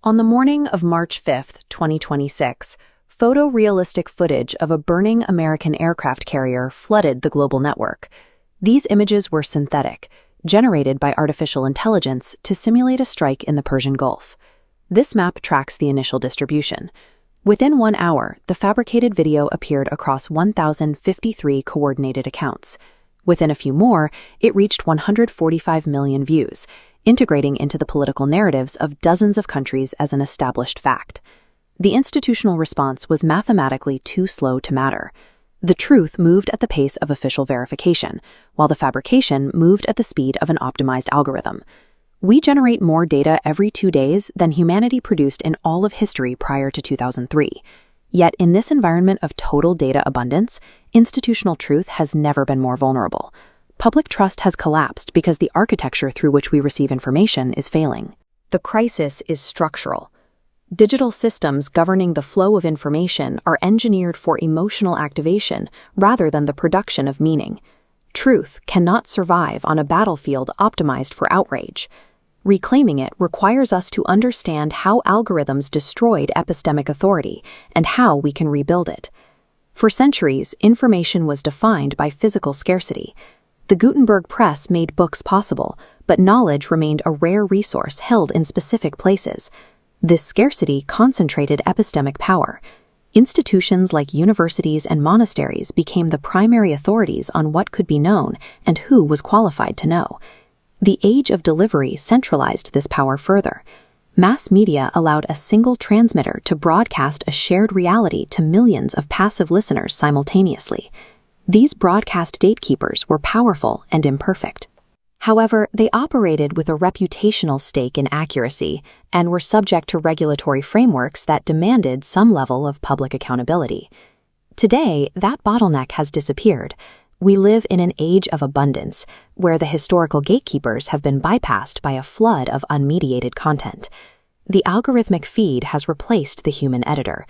On the morning of March 5, 2026, photorealistic footage of a burning American aircraft carrier flooded the global network. These images were synthetic, generated by artificial intelligence to simulate a strike in the Persian Gulf. This map tracks the initial distribution. Within 1 hour, the fabricated video appeared across 1,053 coordinated accounts. Within a few more, it reached 145 million views, integrating into the political narratives of dozens of countries as an established fact. The institutional response was mathematically too slow to matter. The truth moved at the pace of official verification, while the fabrication moved at the speed of an optimized algorithm. We generate more data every 2 days than humanity produced in all of history prior to 2003. Yet in this environment of total data abundance, institutional truth has never been more vulnerable. Public trust has collapsed because the architecture through which we receive information is failing. The crisis is structural. Digital systems governing the flow of information are engineered for emotional activation rather than the production of meaning. Truth cannot survive on a battlefield optimized for outrage. Reclaiming it requires us to understand how algorithms destroyed epistemic authority and how we can rebuild it. For centuries, information was defined by physical scarcity. The Gutenberg press made books possible, but knowledge remained a rare resource held in specific places. This scarcity concentrated epistemic power. Institutions like universities and monasteries became the primary authorities on what could be known and who was qualified to know. The age of delivery centralized this power further. Mass media allowed a single transmitter to broadcast a shared reality to millions of passive listeners simultaneously. These broadcast gatekeepers were powerful and imperfect. However, they operated with a reputational stake in accuracy and were subject to regulatory frameworks that demanded some level of public accountability. Today, that bottleneck has disappeared. We live in an age of abundance, where the historical gatekeepers have been bypassed by a flood of unmediated content. The algorithmic feed has replaced the human editor.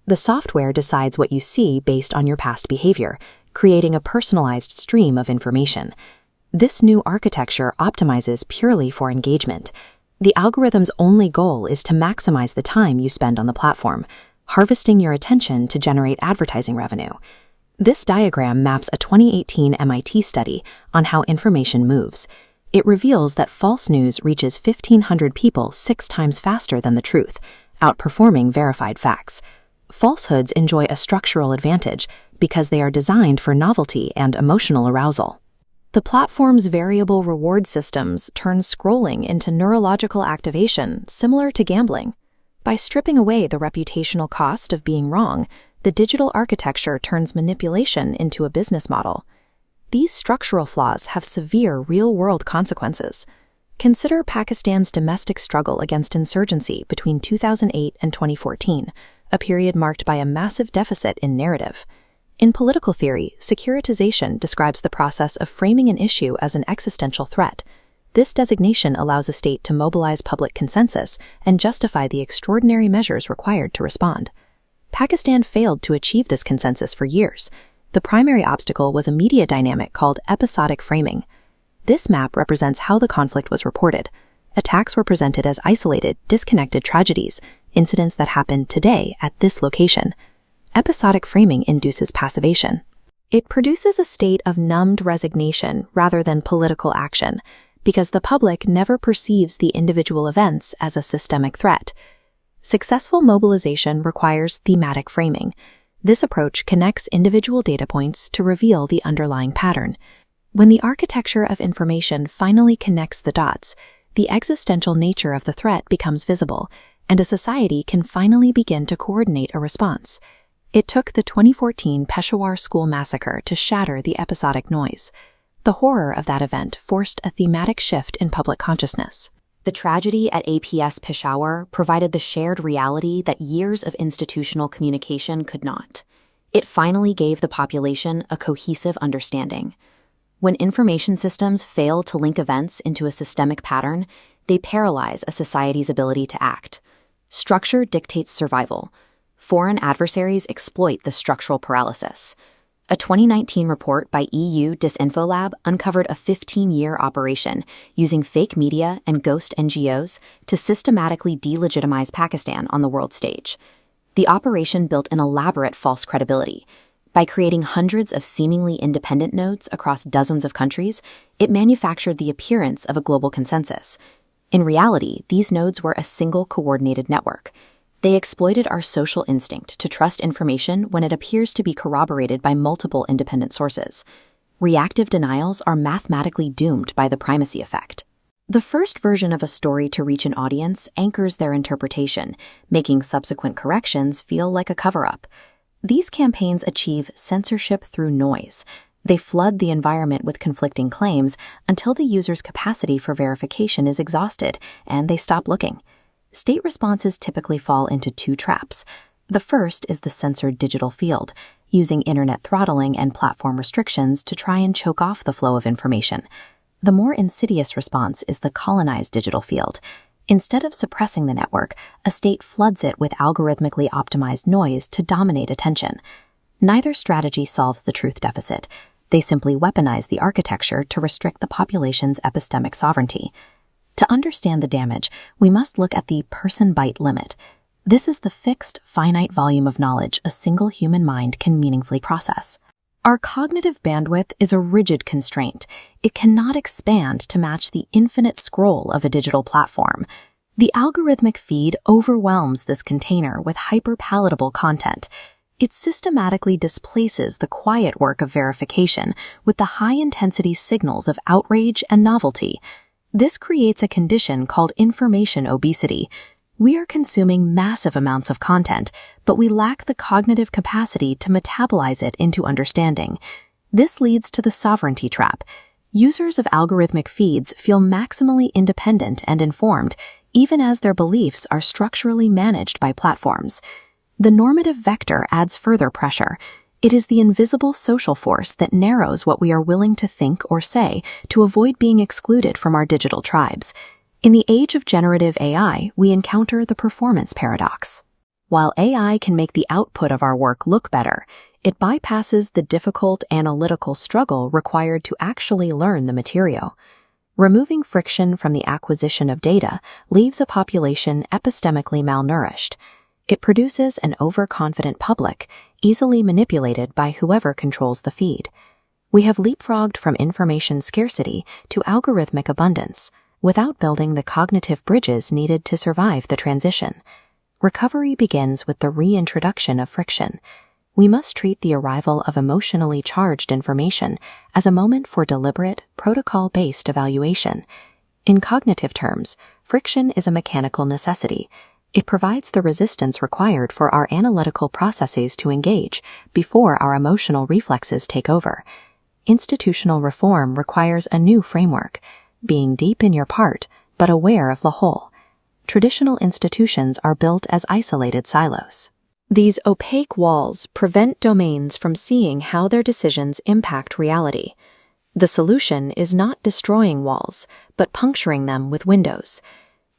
The software decides what you see based on your past behavior, creating a personalized stream of information. This new architecture optimizes purely for engagement. The algorithm's only goal is to maximize the time you spend on the platform, harvesting your attention to generate advertising revenue. This diagram maps a 2018 MIT study on how information moves. It reveals that false news reaches 1,500 people 6 times faster than the truth, outperforming verified facts. Falsehoods enjoy a structural advantage because they are designed for novelty and emotional arousal. The platform's variable reward systems turn scrolling into neurological activation similar to gambling. By stripping away the reputational cost of being wrong, the digital architecture turns manipulation into a business model. These structural flaws have severe real-world consequences. Consider Pakistan's domestic struggle against insurgency between 2008 and 2014, a period marked by a massive deficit in narrative. In political theory, securitization describes the process of framing an issue as an existential threat. This designation allows a state to mobilize public consensus and justify the extraordinary measures required to respond. Pakistan failed to achieve this consensus for years. The primary obstacle was a media dynamic called episodic framing. This map represents how the conflict was reported. Attacks were presented as isolated, disconnected tragedies, incidents that happened today at this location. Episodic framing induces passivation. It produces a state of numbed resignation rather than political action, because the public never perceives the individual events as a systemic threat. Successful mobilization requires thematic framing. This approach connects individual data points to reveal the underlying pattern. When the architecture of information finally connects the dots, the existential nature of the threat becomes visible, and a society can finally begin to coordinate a response. It took the 2014 Peshawar school massacre to shatter the episodic noise. The horror of that event forced a thematic shift in public consciousness. The tragedy at APS Peshawar provided the shared reality that years of institutional communication could not. It finally gave the population a cohesive understanding. When information systems fail to link events into a systemic pattern, they paralyze a society's ability to act. Structure dictates survival. Foreign adversaries exploit the structural paralysis. A 2019 report by EU Disinfolab uncovered a 15-year operation using fake media and ghost NGOs to systematically delegitimize Pakistan on the world stage. The operation built an elaborate false credibility. By creating hundreds of seemingly independent nodes across dozens of countries, it manufactured the appearance of a global consensus. In reality, these nodes were a single coordinated network. They exploited our social instinct to trust information when it appears to be corroborated by multiple independent sources. Reactive denials are mathematically doomed by the primacy effect. The first version of a story to reach an audience anchors their interpretation, making subsequent corrections feel like a cover-up. These campaigns achieve censorship through noise. They flood the environment with conflicting claims until the user's capacity for verification is exhausted and they stop looking. State responses typically fall into two traps. The first is the censored digital field, using internet throttling and platform restrictions to try and choke off the flow of information. The more insidious response is the colonized digital field. Instead of suppressing the network, a state floods it with algorithmically optimized noise to dominate attention. Neither strategy solves the truth deficit. They simply weaponize the architecture to restrict the population's epistemic sovereignty. To understand the damage, we must look at the person-byte limit. This is the fixed, finite volume of knowledge a single human mind can meaningfully process. Our cognitive bandwidth is a rigid constraint. It cannot expand to match the infinite scroll of a digital platform. The algorithmic feed overwhelms this container with hyper-palatable content. It systematically displaces the quiet work of verification with the high-intensity signals of outrage and novelty. This creates a condition called information obesity. We are consuming massive amounts of content, but we lack the cognitive capacity to metabolize it into understanding. This leads to the sovereignty trap. Users of algorithmic feeds feel maximally independent and informed, even as their beliefs are structurally managed by platforms. The normative vector adds further pressure. It is the invisible social force that narrows what we are willing to think or say to avoid being excluded from our digital tribes. In the age of generative AI, we encounter the performance paradox. While AI can make the output of our work look better, it bypasses the difficult analytical struggle required to actually learn the material. Removing friction from the acquisition of data leaves a population epistemically malnourished. It produces an overconfident public, easily manipulated by whoever controls the feed. We have leapfrogged from information scarcity to algorithmic abundance, without building the cognitive bridges needed to survive the transition. Recovery begins with the reintroduction of friction. We must treat the arrival of emotionally charged information as a moment for deliberate, protocol-based evaluation. In cognitive terms, friction is a mechanical necessity. It provides the resistance required for our analytical processes to engage before our emotional reflexes take over. Institutional reform requires a new framework, being deep in your part, but aware of the whole. Traditional institutions are built as isolated silos. These opaque walls prevent domains from seeing how their decisions impact reality. The solution is not destroying walls, but puncturing them with windows.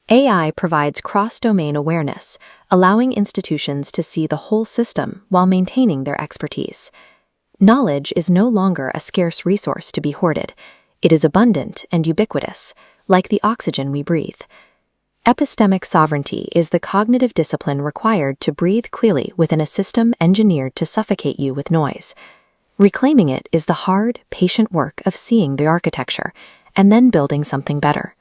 AI provides cross-domain awareness, allowing institutions to see the whole system while maintaining their expertise. Knowledge is no longer a scarce resource to be hoarded. It is abundant and ubiquitous, like the oxygen we breathe. Epistemic sovereignty is the cognitive discipline required to breathe clearly within a system engineered to suffocate you with noise. Reclaiming it is the hard, patient work of seeing the architecture and then building something better.